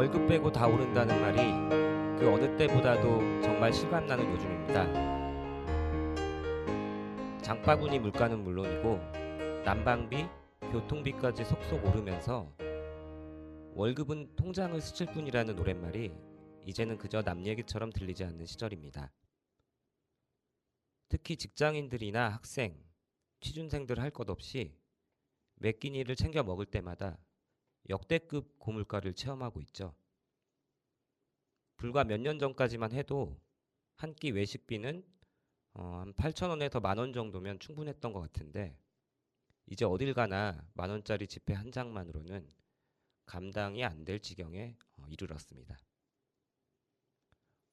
월급 빼고 다 오른다는 말이 그 어느 때보다도 정말 실감나는 요즘입니다. 장바구니 물가는 물론이고 난방비, 교통비까지 속속 오르면서 월급은 통장을 스칠 뿐이라는 노랫말이 이제는 그저 남 얘기처럼 들리지 않는 시절입니다. 특히 직장인들이나 학생, 취준생들 할 것 없이 매 끼니를 챙겨 먹을 때마다 역대급 고물가를 체험하고 있죠. 불과 몇 년 전까지만 해도 한 끼 외식비는 한 8,000원에서 10,000원 정도면 충분했던 것 같은데 이제 어딜 가나 10,000원짜리 지폐 한 장만으로는 감당이 안 될 지경에 이르렀습니다.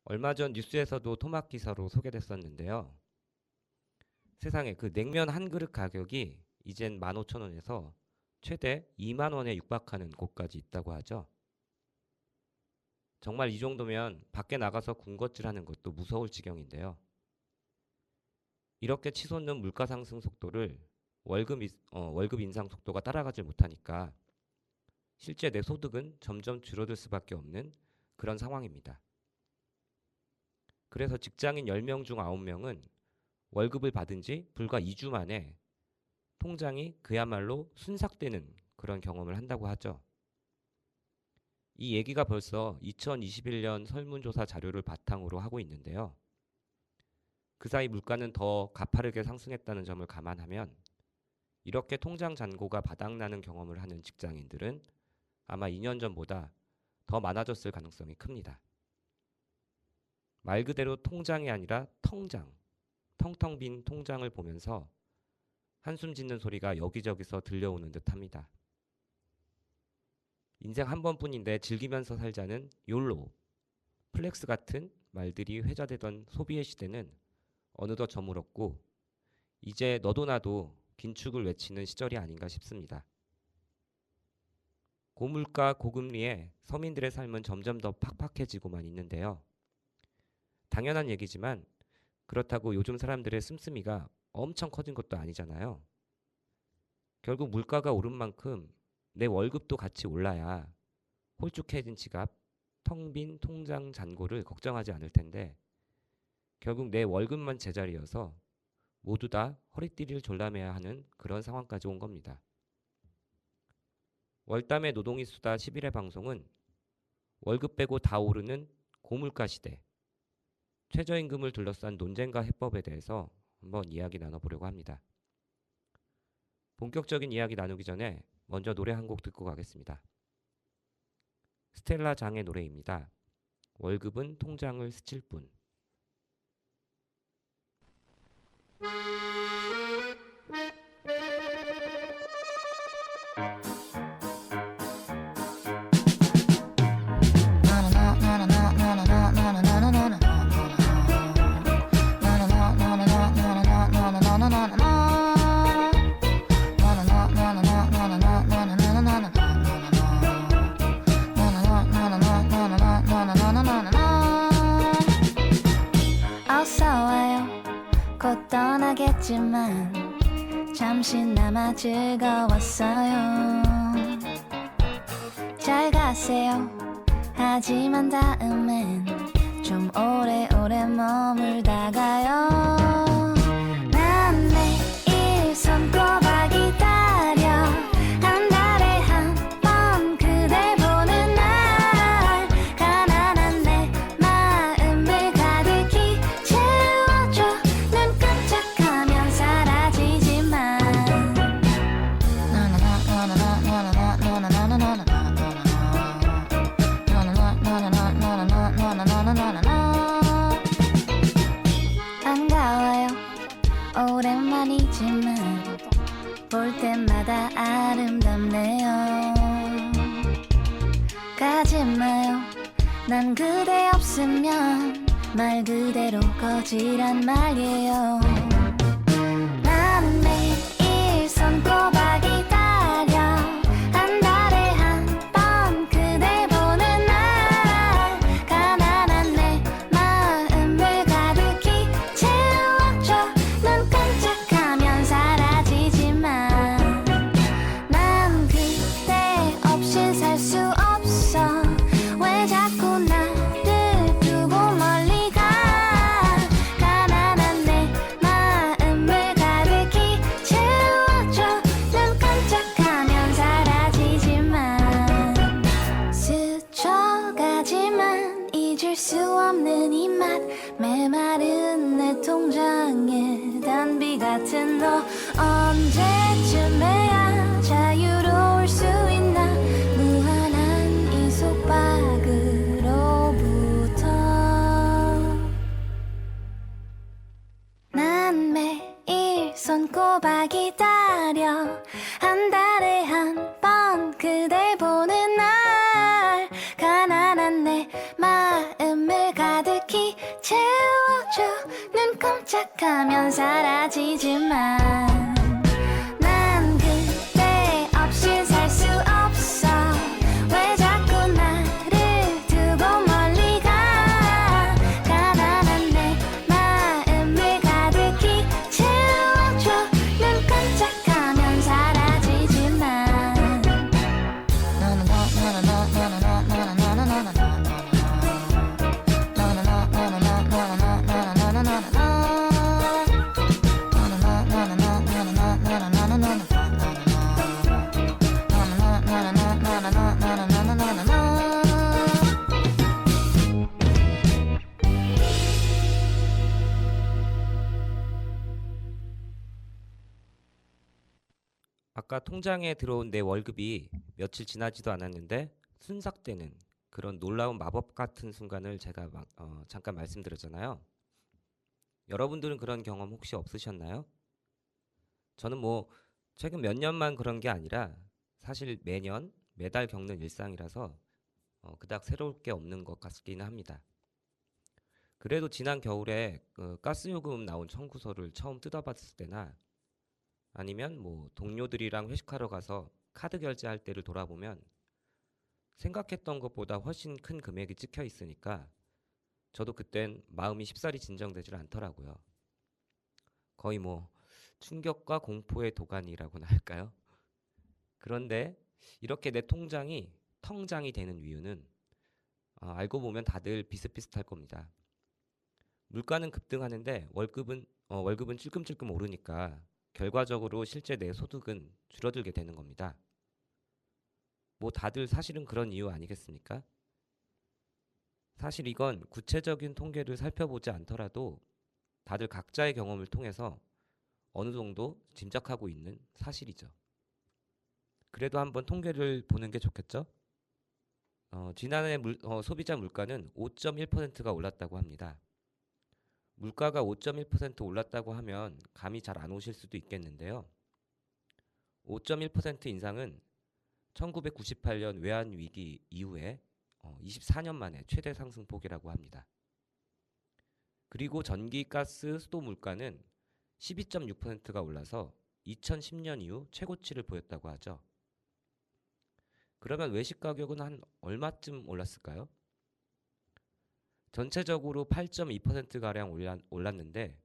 얼마 전 뉴스에서도 토막 기사로 소개됐었는데요. 세상에 그 냉면 한 그릇 가격이 이젠 15,000원에서 최대 20,000원에 육박하는 곳까지 있다고 하죠. 정말 이 정도면 밖에 나가서 군것질하는 것도 무서울 지경인데요. 이렇게 치솟는 물가 상승 속도를 월급 인상 속도가 따라가질 못하니까 실제 내 소득은 점점 줄어들 수밖에 없는 그런 상황입니다. 그래서 직장인 10명 중 9명은 월급을 받은 지 불과 2주 만에 통장이 그야말로 순삭되는 그런 경험을 한다고 하죠. 이 얘기가 벌써 2021년 설문조사 자료를 바탕으로 하고 있는데요. 그 사이 물가는 더 가파르게 상승했다는 점을 감안하면 이렇게 통장 잔고가 바닥나는 경험을 하는 직장인들은 아마 2년 전보다 더 많아졌을 가능성이 큽니다. 말 그대로 통장이 아니라 텅장, 텅텅 빈 통장을 보면서 한숨 짓는 소리가 여기저기서 들려오는 듯합니다. 인생 한 번뿐인데 즐기면서 살자는 욜로, 플렉스 같은 말들이 회자되던 소비의 시대는 어느덧 저물었고 이제 너도 나도 긴축을 외치는 시절이 아닌가 싶습니다. 고물가 고금리에 서민들의 삶은 점점 더 팍팍해지고만 있는데요. 당연한 얘기지만 그렇다고 요즘 사람들의 씀씀이가 엄청 커진 것도 아니잖아요. 결국 물가가 오른 만큼 내 월급도 같이 올라야 홀쭉해진 지갑, 텅 빈 통장 잔고를 걱정하지 않을 텐데 결국 내 월급만 제자리여서 모두 다 허리띠를 졸라매야 하는 그런 상황까지 온 겁니다. 월담의 노동이 수다 11회 방송은 월급 빼고 다 오르는 고물가 시대, 최저임금을 둘러싼 논쟁과 해법에 대해서 한번 이야기 나눠보려고 합니다. 본격적인 이야기 나누기 전에 먼저 노래 한 곡 듣고 가겠습니다. 스텔라 장의 노래입니다. 월급은 통장을 스칠 뿐. 어서 와요. 곧 떠나겠지만 잠시나마 즐거웠어요. 잘 가세요. 하지만 다음엔 좀 오래오래 머물다가요. 난 매일 손꼽아 기다려. 한 달에 한 번 그댈 보는 날 가난한 내 마음을 가득히 채워줘. 눈 깜짝하면 사라지지만 반가워요. 오랜만이지만 볼 때마다 아름답네요. 가지마요. 난 그대 없으면 말 그대로 거지란 말이에요. 난 매일 손꼽아 기다려. 한 달에 한 번 그댈 보는 날 가난한 내 마음을 가득히 채워줘. 눈 깜짝하면 사라지지만 난 그대 없인 살 수 없어. 왜 깜짝하면 사라지지만 난 그대 없이 살 수 없어 왜 자꾸 나를 두고 멀리 가 가난한 내 마음을 가득히 채워줘 눈 깜짝하면 사라지지만 아까 통장에 들어온 내 월급이 며칠 지나지도 않았는데 순삭되는 그런 놀라운 마법 같은 순간을 제가 잠깐 말씀드렸잖아요. 여러분들은 그런 경험 혹시 없으셨나요? 저는 뭐 최근 몇 년만 그런 게 아니라 사실 매년 매달 겪는 일상이라서 그닥 새로울 게 없는 것 같기는 합니다. 그래도 지난 겨울에 가스요금 나온 청구서를 처음 뜯어봤을 때나 아니면 뭐 동료들이랑 회식하러 가서 카드 결제할 때를 돌아보면 생각했던 것보다 훨씬 큰 금액이 찍혀 있으니까 저도 그땐 마음이 쉽사리 진정되질 않더라고요. 거의 뭐 충격과 공포의 도가니라고나 할까요? 그런데 이렇게 내 통장이 텅장이 되는 이유는 알고 보면 다들 비슷비슷할 겁니다. 물가는 급등하는데 월급은 찔끔찔끔 오르니까 결과적으로 실제 내 소득은 줄어들게 되는 겁니다. 뭐 다들 사실은 그런 이유 아니겠습니까? 사실 이건 구체적인 통계를 살펴보지 않더라도 다들 각자의 경험을 통해서 어느 정도 짐작하고 있는 사실이죠. 그래도 한번 통계를 보는 게 좋겠죠? 지난해 소비자 물가는 5.1%가 올랐다고 합니다. 물가가 5.1% 올랐다고 하면 감이 잘 안 오실 수도 있겠는데요. 5.1% 인상은 1998년 외환위기 이후에 24년 만에 최대 상승폭이라고 합니다. 그리고 전기, 가스, 수도 물가는 12.6%가 올라서 2010년 이후 최고치를 보였다고 하죠. 그러면 외식 가격은 한 얼마쯤 올랐을까요? 전체적으로 8.2%가량 올랐는데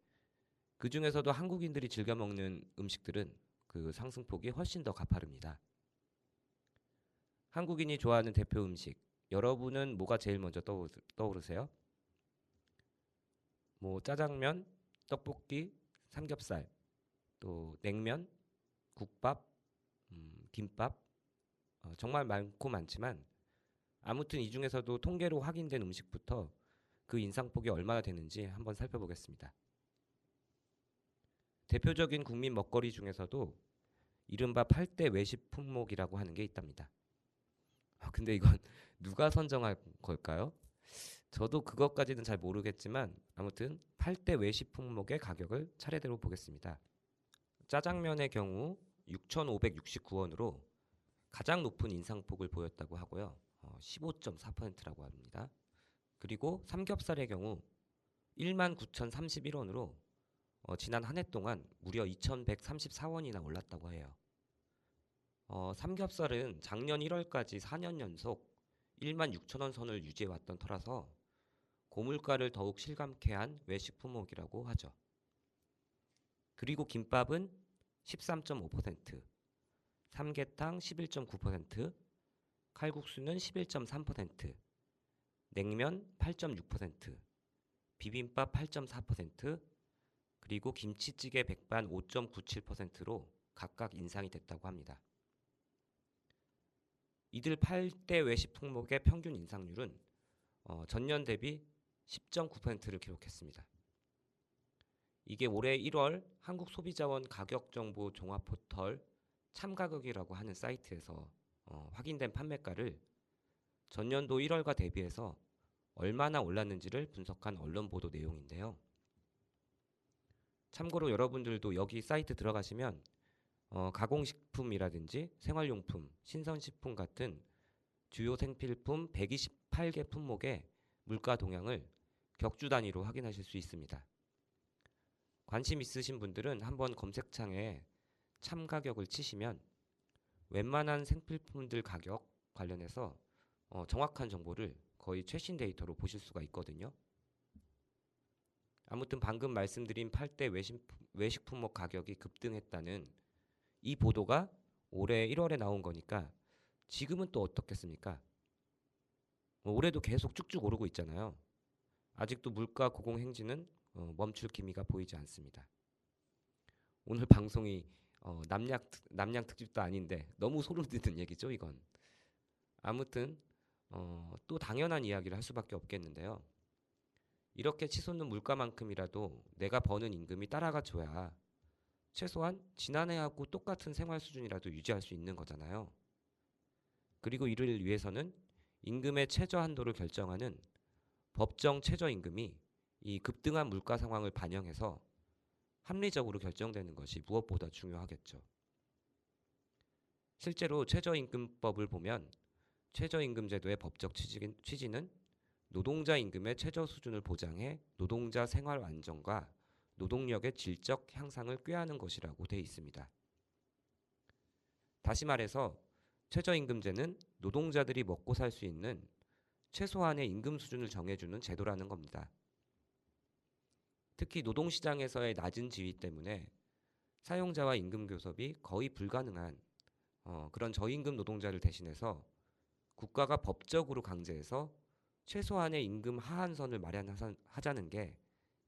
그 중에서도 한국인들이 즐겨 먹는 음식들은 그 상승폭이 훨씬 더 가파릅니다. 한국인이 좋아하는 대표 음식, 여러분은 뭐가 제일 먼저 떠오르세요? 뭐 짜장면, 떡볶이, 삼겹살, 또 냉면, 국밥, 김밥, 정말 많고 많지만 아무튼 이 중에서도 통계로 확인된 음식부터 그 인상폭이 얼마나 되는지 한번 살펴보겠습니다. 대표적인 국민 먹거리 중에서도 이른바 8대 외식 품목이라고 하는 게 있답니다. 근데 이건 누가 선정한 걸까요? 저도 그것까지는 잘 모르겠지만 아무튼 8대 외식 품목의 가격을 차례대로 보겠습니다. 짜장면의 경우 6,569원으로 가장 높은 인상폭을 보였다고 하고요. 15.4%라고 합니다. 그리고 삼겹살의 경우 19,031원으로 지난 한 해 동안 무려 2,134원이나 올랐다고 해요. 삼겹살은 작년 1월까지 4년 연속 16,000원 선을 유지해왔던 터라서 고물가를 더욱 실감케 한 외식 품목이라고 하죠. 그리고 김밥은 13.5%, 삼계탕 11.9%, 칼국수는 11.3%, 냉면 8.6%, 비빔밥 8.4%, 그리고 김치찌개 백반 5.97%로 각각 인상이 됐다고 합니다. 이들 8대 외식 품목의 평균 인상률은 전년 대비 10.9%를 기록했습니다. 이게 올해 1월 한국소비자원 가격정보 종합포털 참가격이라고 하는 사이트에서 확인된 판매가를 전년도 1월과 대비해서 얼마나 올랐는지를 분석한 언론 보도 내용인데요. 참고로 여러분들도 여기 사이트 들어가시면 가공식품이라든지 생활용품, 신선식품 같은 주요 생필품 128개 품목의 물가 동향을 격주 단위로 확인하실 수 있습니다. 관심 있으신 분들은 한번 검색창에 참가격을 치시면 웬만한 생필품들 가격 관련해서 정확한 정보를 거의 최신 데이터로 보실 수가 있거든요. 아무튼 방금 말씀드린 8대 외식품목 가격이 급등했다는 이 보도가 올해 1월에 나온 거니까 지금은 또 어떻겠습니까? 올해도 계속 쭉쭉 오르고 있잖아요. 아직도 물가 고공행진은 멈출 기미가 보이지 않습니다. 오늘 방송이 남양 특집도 아닌데 너무 소름 돋는 얘기죠, 이건. 아무튼 또 당연한 이야기를 할 수밖에 없겠는데요. 이렇게 치솟는 물가만큼이라도 내가 버는 임금이 따라가 줘야 최소한 지난해하고 똑같은 생활 수준이라도 유지할 수 있는 거잖아요. 그리고 이를 위해서는 임금의 최저 한도를 결정하는 법정 최저임금이 이 급등한 물가 상황을 반영해서 합리적으로 결정되는 것이 무엇보다 중요하겠죠. 실제로 최저임금법을 보면 최저임금제도의 법적 취지는 노동자 임금의 최저 수준을 보장해 노동자 생활 안정과 노동력의 질적 향상을 꾀하는 것이라고 되어 있습니다. 다시 말해서 최저임금제는 노동자들이 먹고 살 수 있는 최소한의 임금 수준을 정해주는 제도라는 겁니다. 특히 노동시장에서의 낮은 지위 때문에 사용자와 임금 교섭이 거의 불가능한 그런 저임금 노동자를 대신해서 국가가 법적으로 강제해서 최소한의 임금 하한선을 마련하자는 게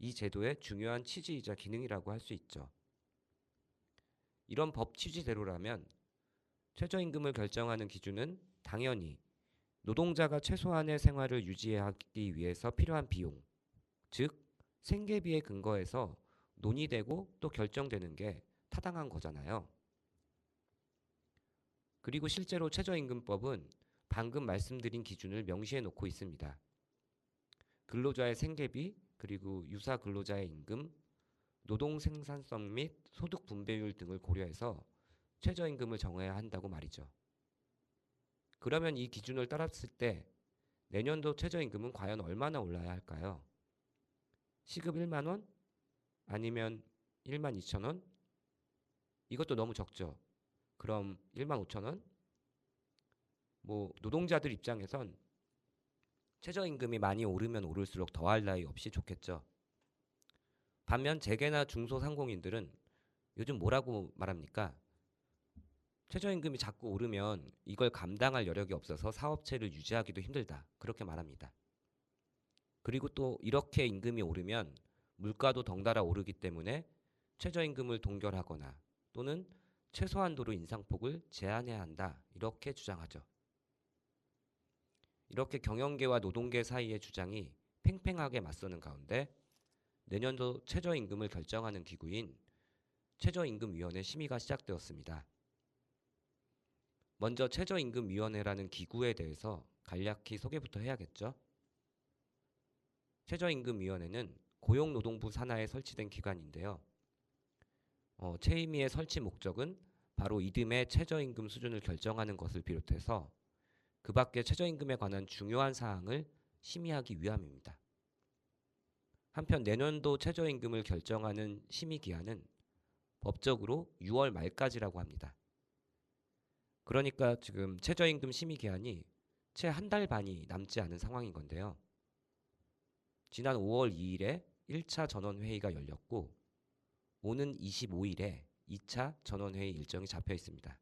이 제도의 중요한 취지이자 기능이라고 할 수 있죠. 이런 법 취지대로라면 최저임금을 결정하는 기준은 당연히 노동자가 최소한의 생활을 유지하기 위해서 필요한 비용, 즉 생계비에 근거해서 논의되고 또 결정되는 게 타당한 거잖아요. 그리고 실제로 최저임금법은 방금 말씀드린 기준을 명시해 놓고 있습니다. 근로자의 생계비, 그리고 유사 근로자의 임금, 노동 생산성 및 소득 분배율 등을 고려해서 최저임금을 정해야 한다고 말이죠. 그러면 이 기준을 따랐을 때 내년도 최저임금은 과연 얼마나 올라야 할까요? 시급 1만 원? 아니면 1만 2천 원? 이것도 너무 적죠. 그럼 1만 5천 원? 노동자들 입장에선 최저임금이 많이 오르면 오를수록 더할 나위 없이 좋겠죠. 반면 재계나 중소상공인들은 요즘 뭐라고 말합니까? 최저임금이 자꾸 오르면 이걸 감당할 여력이 없어서 사업체를 유지하기도 힘들다. 그렇게 말합니다. 그리고 또 이렇게 임금이 오르면 물가도 덩달아 오르기 때문에 최저임금을 동결하거나 또는 최소한도로 인상폭을 제한해야 한다. 이렇게 주장하죠. 이렇게 경영계와 노동계 사이의 주장이 팽팽하게 맞서는 가운데 내년도 최저임금을 결정하는 기구인 최저임금위원회 심의가 시작되었습니다. 먼저 최저임금위원회라는 기구에 대해서 간략히 소개부터 해야겠죠. 최저임금위원회는 고용노동부 산하에 설치된 기관인데요. 최임위의 설치 목적은 바로 이듬해 최저임금 수준을 결정하는 것을 비롯해서 그 밖에 최저임금에 관한 중요한 사항을 심의하기 위함입니다. 한편 내년도 최저임금을 결정하는 심의 기한은 법적으로 6월 말까지라고 합니다. 그러니까 지금 최저임금 심의 기한이 채 한 달 반이 남지 않은 상황인 건데요. 지난 5월 2일에 1차 전원회의가 열렸고 오는 25일에 2차 전원회의 일정이 잡혀 있습니다.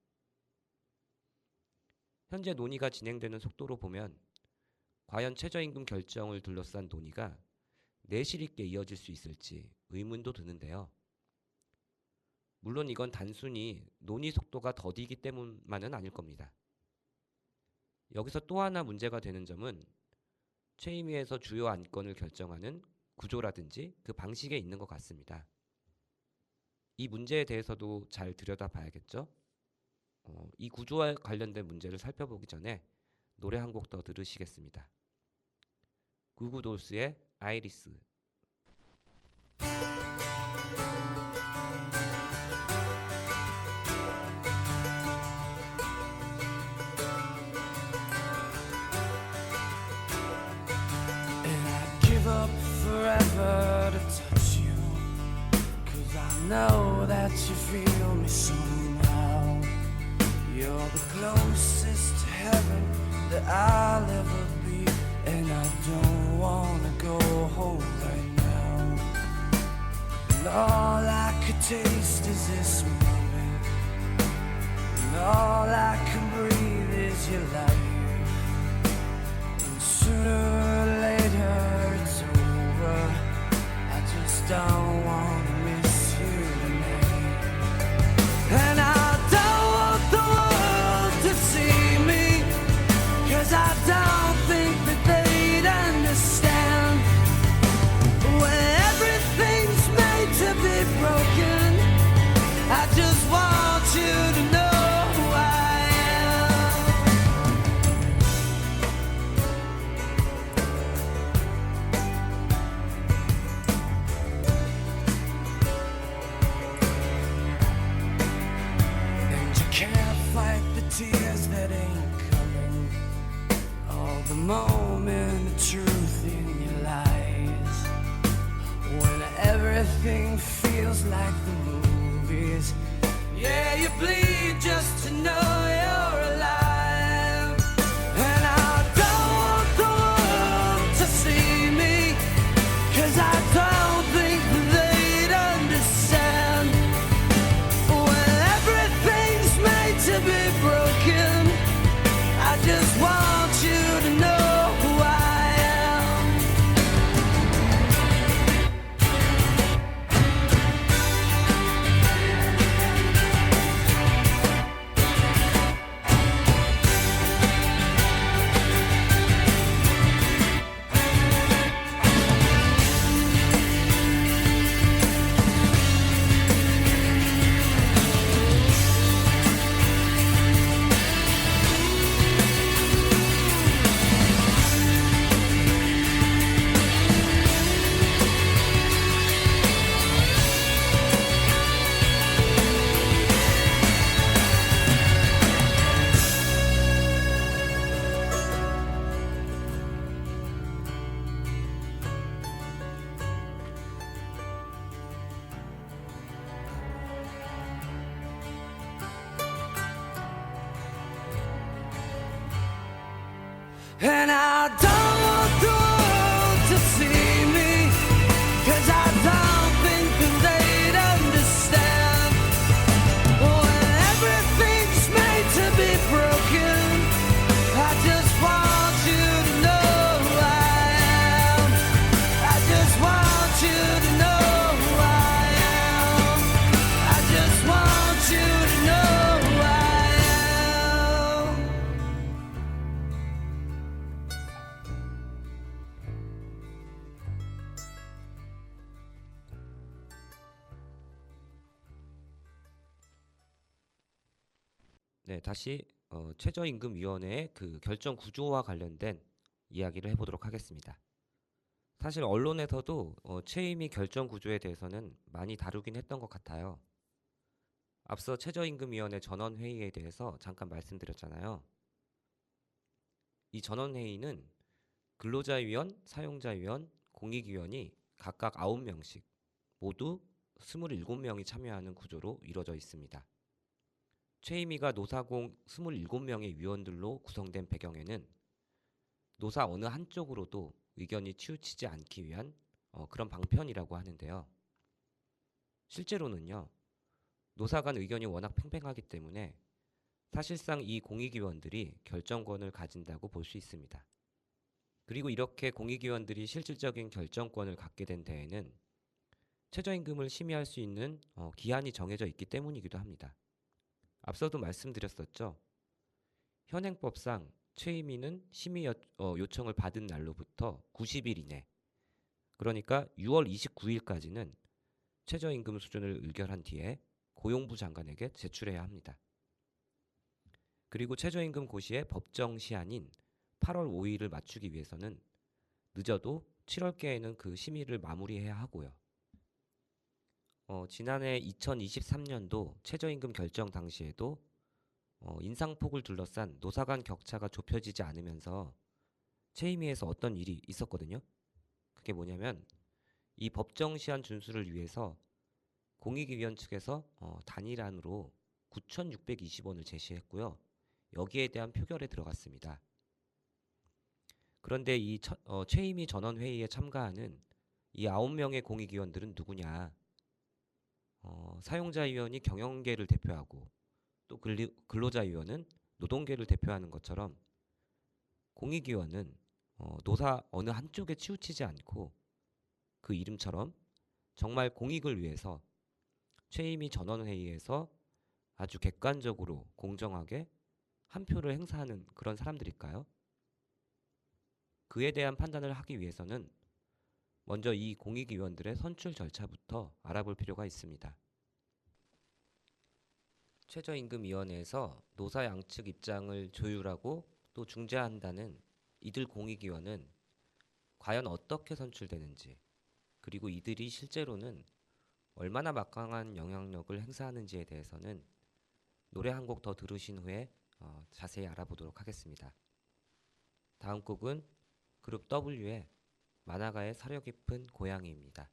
현재 논의가 진행되는 속도로 보면 과연 최저임금 결정을 둘러싼 논의가 내실 있게 이어질 수 있을지 의문도 드는데요. 물론 이건 단순히 논의 속도가 더디기 때문만은 아닐 겁니다. 여기서 또 하나 문제가 되는 점은 최임위에서 주요 안건을 결정하는 구조라든지 그 방식에 있는 것 같습니다. 이 문제에 대해서도 잘 들여다봐야겠죠. 이 구조와 관련된 문제를 살펴보기 전에 노래 한 곡 더 들으시겠습니다. 구구돌스의 아이리스. And I'd give up forever to touch you, know that you feel me somehow. You're the closest to heaven that I'll ever be, and I don't wanna go home right now. And all I could taste is this moment, and all I can breathe is your life. And sooner or later it's over. I just don't wanna miss you tonight. And I don't want the world to see me, 'cause I don't think that they'd understand. When everything's made to be broken, I just want you to know who I am. And you can't fight the tears that ain't coming, all the moment of truth in your lies. When everything feels like the movies, yeah, you bleed just to know you're alive. And I don't want the world to see me, 'cause I don't think that they'd understand. When everything's made to be broken, I just want you to know who I am. And I don't want the world to see me, 'cause I don't think that they'd understand. When everything's made to be broken, I just want you to know who I am. I just want you to know who I am. I just want you to know who I am. 네, 다시 최저임금위원회의 그 결정 구조와 관련된 이야기를 해보도록 하겠습니다. 사실 언론에서도 최임위 결정 구조에 대해서는 많이 다루긴 했던 것 같아요. 앞서 최저임금위원회 전원회의에 대해서 잠깐 말씀드렸잖아요. 이 전원회의는 근로자위원, 사용자위원, 공익위원이 각각 9명씩 모두 27명이 참여하는 구조로 이루어져 있습니다. 최임위가 노사공 27명의 위원들로 구성된 배경에는 노사 어느 한쪽으로도 의견이 치우치지 않기 위한 그런 방편이라고 하는데요. 실제로는요, 노사 간 의견이 워낙 팽팽하기 때문에 사실상 이 공익위원들이 결정권을 가진다고 볼 수 있습니다. 그리고 이렇게 공익위원들이 실질적인 결정권을 갖게 된 데에는 최저임금을 심의할 수 있는 기한이 정해져 있기 때문이기도 합니다. 앞서도 말씀드렸었죠. 현행법상 최임위는 심의 요청을 받은 날로부터 90일 이내, 그러니까 6월 29일까지는 최저임금 수준을 의결한 뒤에 고용부 장관에게 제출해야 합니다. 그리고 최저임금 고시의 법정 시한인 8월 5일을 맞추기 위해서는 늦어도 7월께에는 그 심의를 마무리해야 하고요. 지난해 2023년도 최저임금 결정 당시에도 인상폭을 둘러싼 노사 간 격차가 좁혀지지 않으면서 최임위에서 어떤 일이 있었거든요. 그게 뭐냐면 이 법정 시한 준수를 위해서 공익위원 측에서 단일안으로 9,620원을 제시했고요. 여기에 대한 표결에 들어갔습니다. 그런데 이 최임희 전원회의에 참가하는 이 9명의 공익위원들은 누구냐? 사용자위원이 경영계를 대표하고 또 근로자위원은 노동계를 대표하는 것처럼 공익위원은 노사 어느 한쪽에 치우치지 않고 그 이름처럼 정말 공익을 위해서 최임희 전원회의에서 아주 객관적으로 공정하게 한 표를 행사하는 그런 사람들일까요? 그에 대한 판단을 하기 위해서는 먼저 이 공익위원들의 선출 절차부터 알아볼 필요가 있습니다. 최저임금위원회에서 노사 양측 입장을 조율하고 또 중재한다는 이들 공익위원은 과연 어떻게 선출되는지, 그리고 이들이 실제로는 얼마나 막강한 영향력을 행사하는지에 대해서는 노래 한 곡 더 들으신 후에 자세히 알아보도록 하겠습니다. 다음 곡은 그룹 W의 만화가의 사려 깊은 고양이입니다.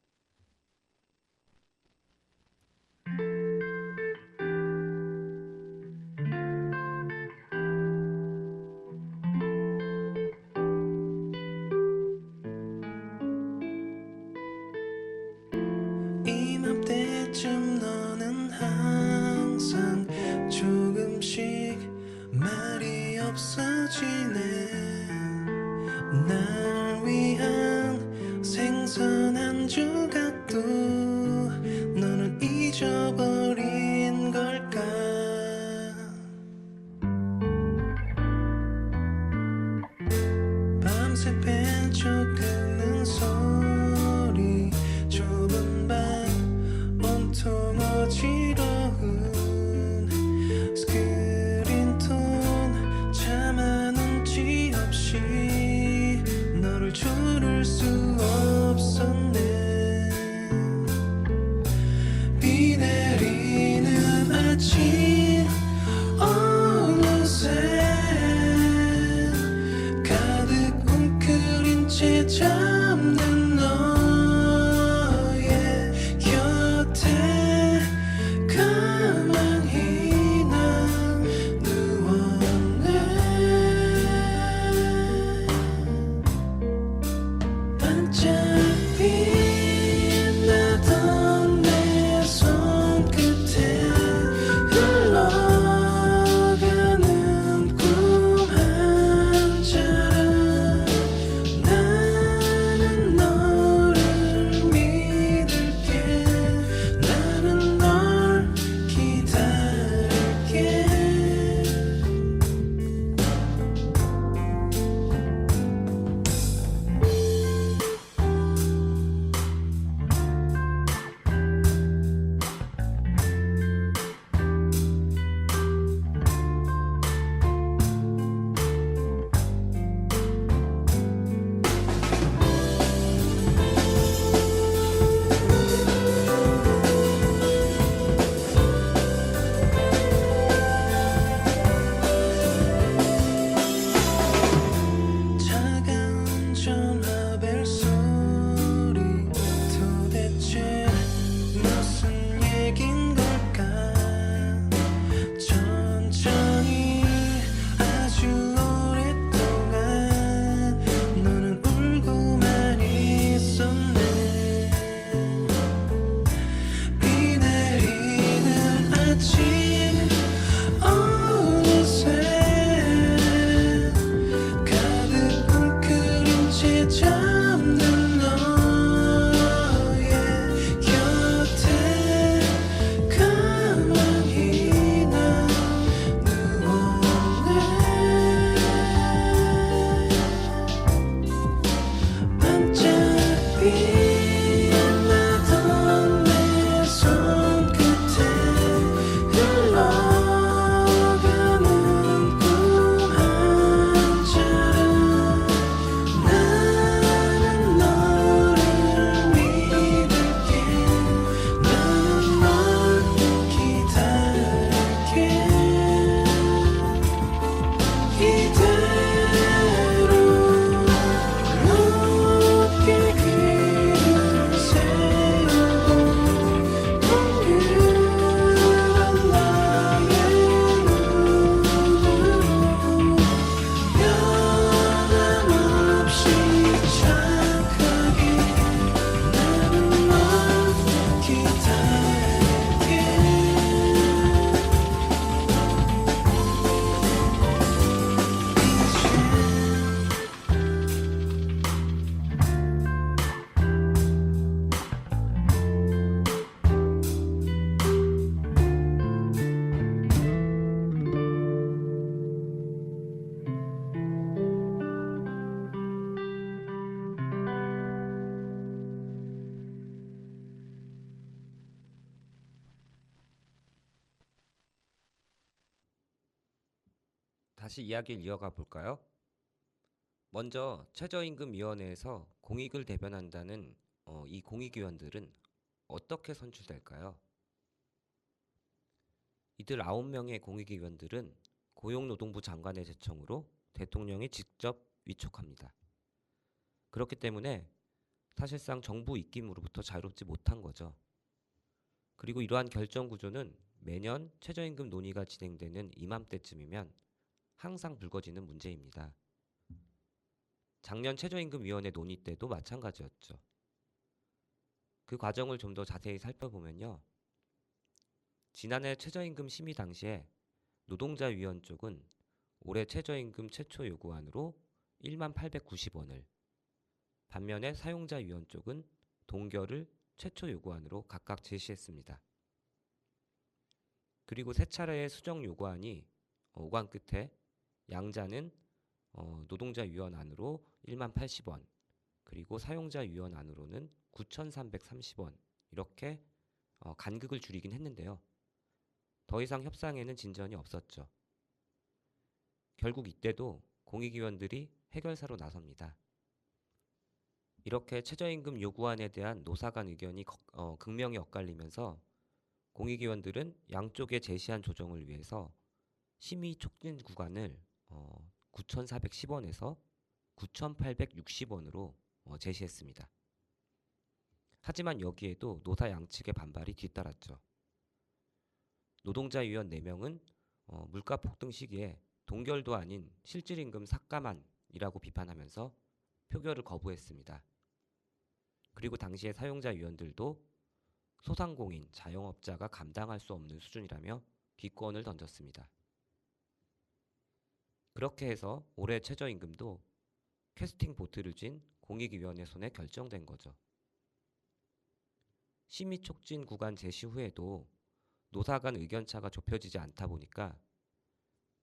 이맘때쯤 너는 항상 조금씩 말이 없어지네. 날 위한 생선한 조각도 너는 잊어버린 걸까. 밤새 벤쳐 긁는 소리, 좁은 방 온통 어지러운 스크린톤, 차마 눈치 없이 너를 조를 수 없었네. 비 내리는 아침 어느새 가득 웅크린 채 잠든 너의 곁에 가만히 난 누웠네. 반짝빛나던 내 손끝에 흘러가는 꿈 한 자락. 나는 너를 믿을게. 나는 널 기다릴게. 다시 이야기를 이어가 볼까요? 먼저 최저임금위원회에서 공익을 대변한다는 이 공익위원들은 어떻게 선출될까요? 이들 9명의 공익위원들은 고용노동부 장관의 제청으로 대통령이 직접 위촉합니다. 그렇기 때문에 사실상 정부 입김으로부터 자유롭지 못한 거죠. 그리고 이러한 결정 구조는 매년 최저임금 논의가 진행되는 이맘때쯤이면 항상 불거지는 문제입니다. 작년 최저임금위원회 논의 때도 마찬가지였죠. 그 과정을 좀 더 자세히 살펴보면요. 지난해 최저임금 심의 당시에 노동자위원 쪽은 올해 최저임금 최초 요구안으로 1890원을, 반면에 사용자위원 쪽은 동결을 최초 요구안으로 각각 제시했습니다. 그리고 세 차례의 수정 요구안이 오간 끝에 양자는 노동자위원 안으로 10,080원, 그리고 사용자위원 안으로는 9,330원 이렇게 간극을 줄이긴 했는데요. 더 이상 협상에는 진전이 없었죠. 결국 이때도 공익위원들이 해결사로 나섭니다. 이렇게 최저임금 요구안에 대한 노사 간 의견이 극명히 엇갈리면서 공익위원들은 양쪽에 제시한 조정을 위해서 심의 촉진 구간을 9,410원에서 9,860원으로 제시했습니다. 하지만 여기에도 노사 양측의 반발이 뒤따랐죠. 노동자위원 4명은 물가 폭등 시기에 동결도 아닌 실질임금 삭감안이라고 비판하면서 표결을 거부했습니다. 그리고 당시의 사용자위원들도 소상공인, 자영업자가 감당할 수 없는 수준이라며 기권을 던졌습니다. 그렇게 해서 올해 최저임금도 캐스팅 보트를 쥔 공익위원회 손에 결정된 거죠. 심의 촉진 구간 제시 후에도 노사 간 의견차가 좁혀지지 않다 보니까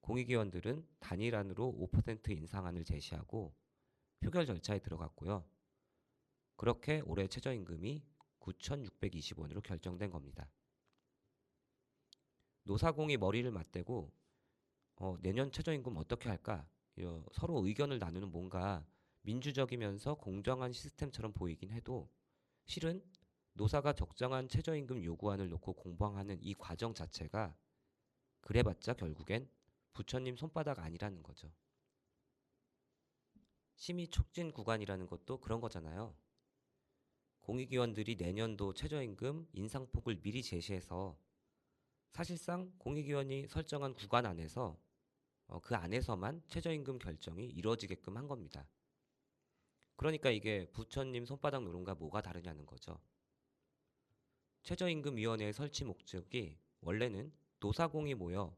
공익위원들은 단일안으로 5% 인상안을 제시하고 표결 절차에 들어갔고요. 그렇게 올해 최저임금이 9,620원으로 결정된 겁니다. 노사공이 머리를 맞대고 내년 최저임금 어떻게 할까? 서로 의견을 나누는 뭔가 민주적이면서 공정한 시스템처럼 보이긴 해도 실은 노사가 적정한 최저임금 요구안을 놓고 공방하는 이 과정 자체가 그래봤자 결국엔 부처님 손바닥 아니라는 거죠. 심의 촉진 구간이라는 것도 그런 거잖아요. 공익위원들이 내년도 최저임금 인상폭을 미리 제시해서 사실상 공익위원이 설정한 구간 안에서 그 안에서만 최저임금 결정이 이루어지게끔 한 겁니다. 그러니까 이게 부처님 손바닥 노름과 뭐가 다르냐는 거죠. 최저임금위원회의 설치 목적이 원래는 노사공이 모여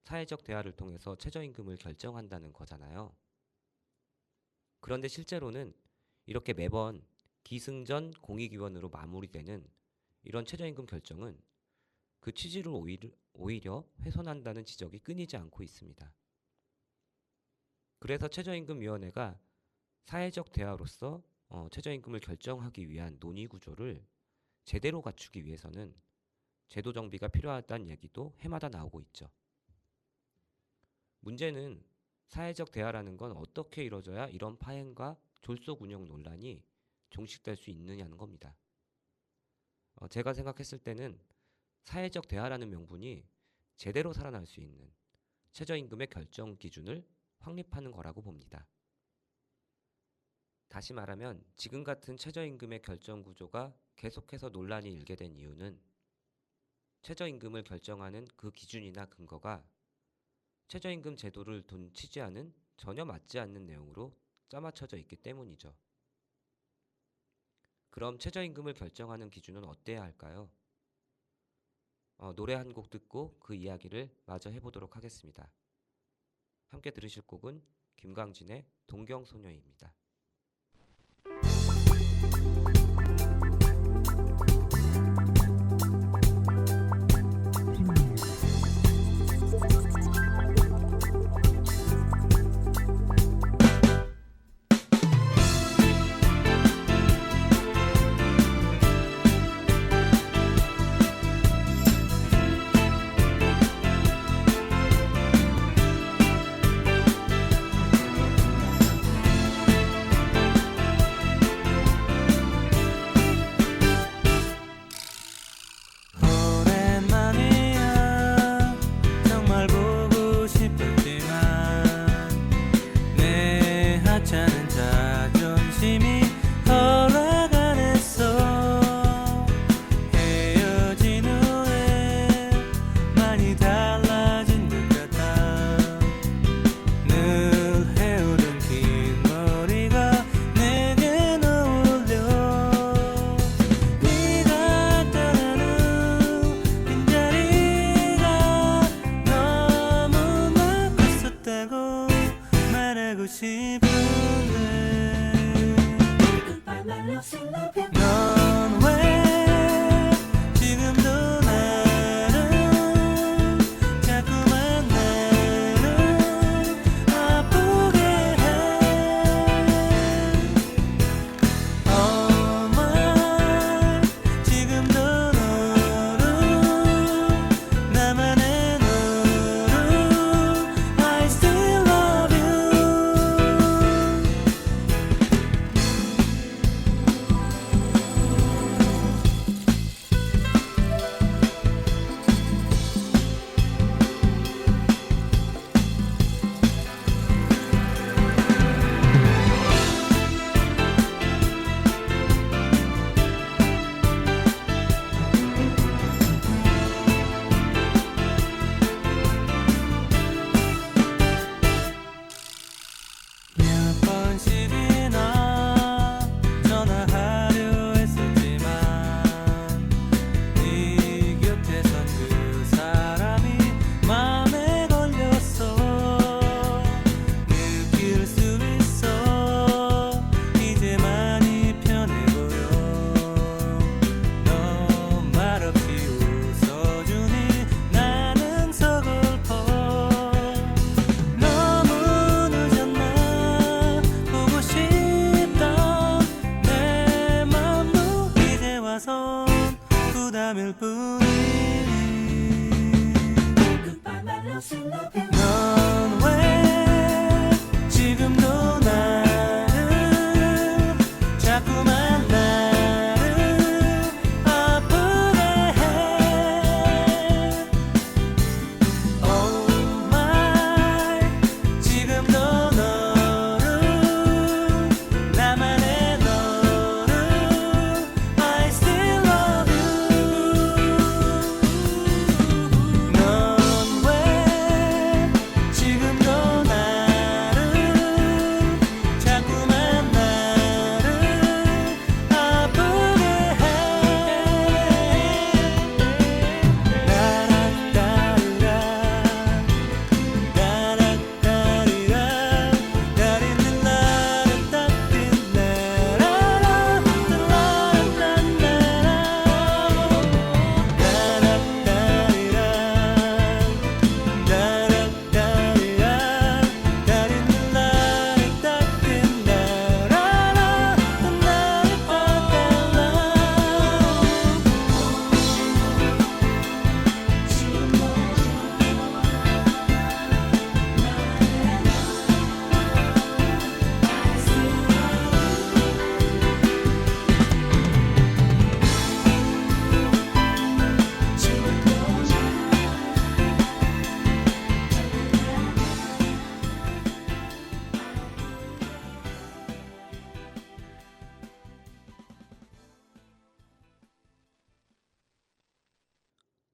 사회적 대화를 통해서 최저임금을 결정한다는 거잖아요. 그런데 실제로는 이렇게 매번 기승전 공익위원으로 마무리되는 이런 최저임금 결정은 그 취지를 오히려 훼손한다는 지적이 끊이지 않고 있습니다. 그래서 최저임금위원회가 사회적 대화로서 최저임금을 결정하기 위한 논의 구조를 제대로 갖추기 위해서는 제도 정비가 필요하다는 얘기도 해마다 나오고 있죠. 문제는 사회적 대화라는 건 어떻게 이루어져야 이런 파행과 졸속 운영 논란이 종식될 수 있느냐는 겁니다. 제가 생각했을 때는 사회적 대화라는 명분이 제대로 살아날 수 있는 최저임금의 결정 기준을 확립하는 거라고 봅니다. 다시 말하면 지금 같은 최저임금의 결정 구조가 계속해서 논란이 일게 된 이유는 최저임금을 결정하는 그 기준이나 근거가 최저임금 제도를 둔 취지와는 전혀 맞지 않는 내용으로 짜맞춰져 있기 때문이죠. 그럼 최저임금을 결정하는 기준은 어때야 할까요? 노래 한 곡 듣고 그 이야기를 마저 해보도록 하겠습니다. 함께 들으실 곡은 김광진의 동경소녀입니다.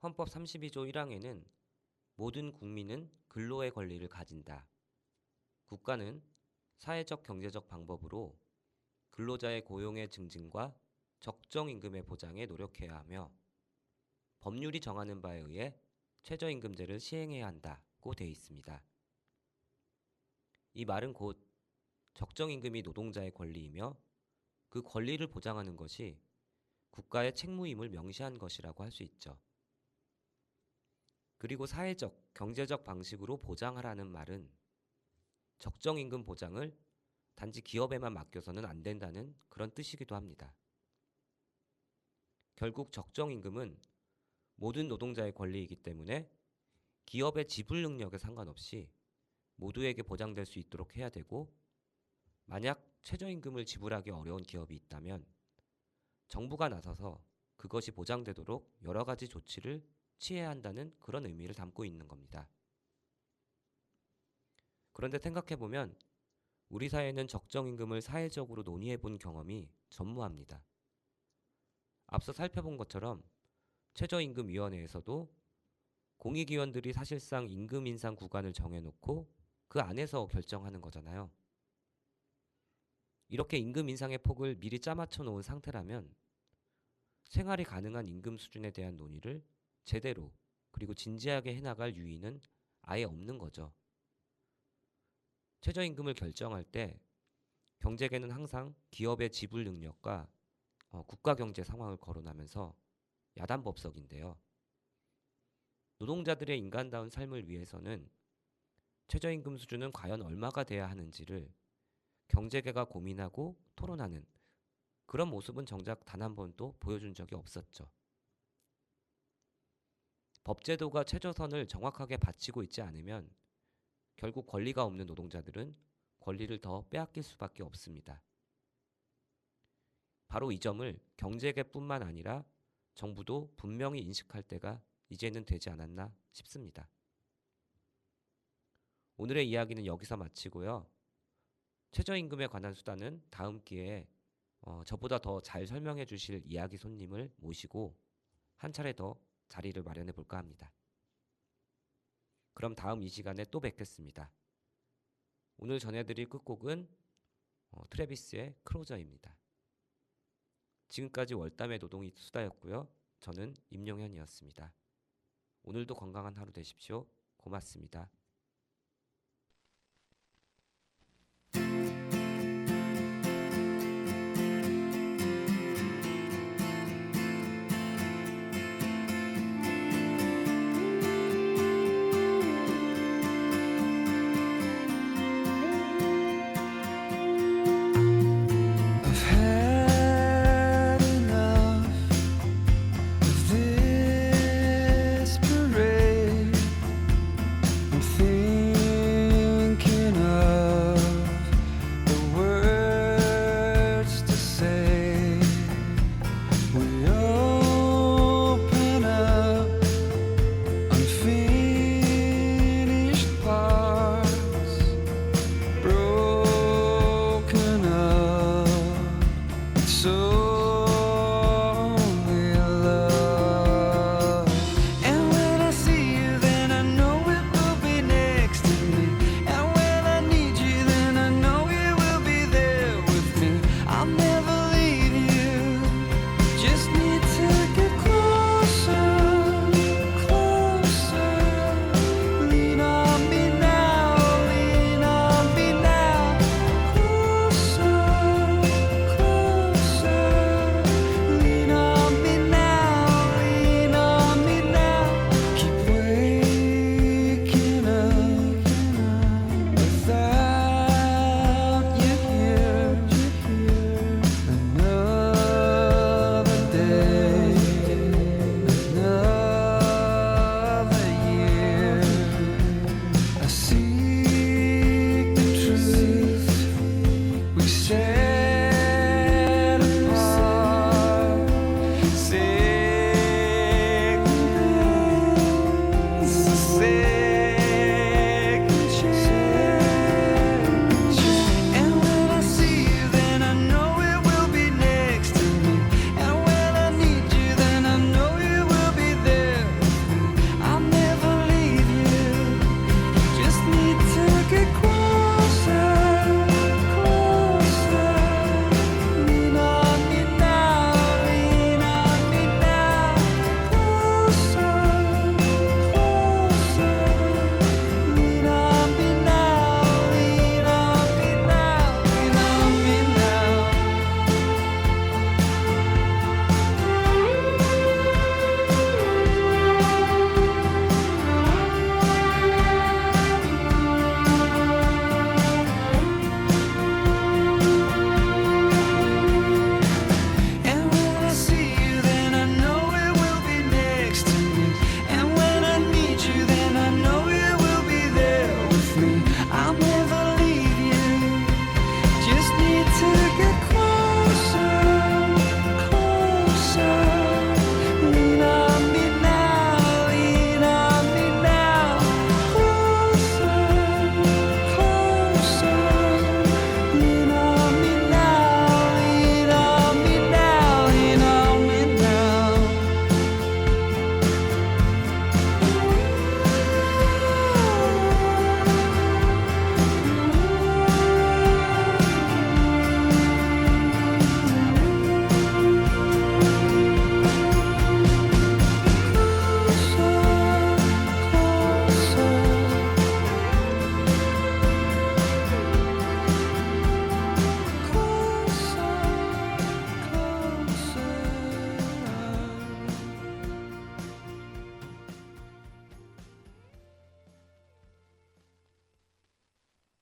헌법 32조 1항에는 모든 국민은 근로의 권리를 가진다. 국가는 사회적 경제적 방법으로 근로자의 고용의 증진과 적정 임금의 보장에 노력해야 하며 법률이 정하는 바에 의해 최저임금제를 시행해야 한다고 되어 있습니다. 이 말은 곧 적정임금이 노동자의 권리이며 그 권리를 보장하는 것이 국가의 책무임을 명시한 것이라고 할 수 있죠. 그리고 사회적, 경제적 방식으로 보장하라는 말은 적정임금 보장을 단지 기업에만 맡겨서는 안 된다는 그런 뜻이기도 합니다. 결국 적정임금은 모든 노동자의 권리이기 때문에 기업의 지불 능력에 상관없이 모두에게 보장될 수 있도록 해야 되고, 만약 최저임금을 지불하기 어려운 기업이 있다면 정부가 나서서 그것이 보장되도록 여러 가지 조치를 취해야 한다는 그런 의미를 담고 있는 겁니다. 그런데 생각해보면 우리 사회는 적정임금을 사회적으로 논의해본 경험이 전무합니다. 앞서 살펴본 것처럼 최저임금위원회에서도 공익위원들이 사실상 임금 인상 구간을 정해놓고 그 안에서 결정하는 거잖아요. 이렇게 임금 인상의 폭을 미리 짜맞춰 놓은 상태라면 생활이 가능한 임금 수준에 대한 논의를 제대로 그리고 진지하게 해나갈 유의는 아예 없는 거죠. 최저임금을 결정할 때 경제계는 항상 기업의 지불 능력과 국가 경제 상황을 거론하면서 야단법석인데요. 노동자들의 인간다운 삶을 위해서는 최저임금 수준은 과연 얼마가 돼야 하는지를 경제계가 고민하고 토론하는 그런 모습은 정작 단 한 번도 보여준 적이 없었죠. 법제도가 최저선을 정확하게 받치고 있지 않으면 결국 권리가 없는 노동자들은 권리를 더 빼앗길 수밖에 없습니다. 바로 이 점을 경제계뿐만 아니라 정부도 분명히 인식할 때가 이제는 되지 않았나 싶습니다. 오늘의 이야기는 여기서 마치고요. 최저임금에 관한 수단은 다음 기회에 저보다 더 잘 설명해 주실 이야기 손님을 모시고 한 차례 더 자리를 마련해 볼까 합니다. 그럼 다음 이 시간에 또 뵙겠습니다. 오늘 전해드릴 끝곡은 트래비스의 크로저입니다. 지금까지 월담의 노동이 수다였고요. 저는 임용현이었습니다. 오늘도 건강한 하루 되십시오. 고맙습니다.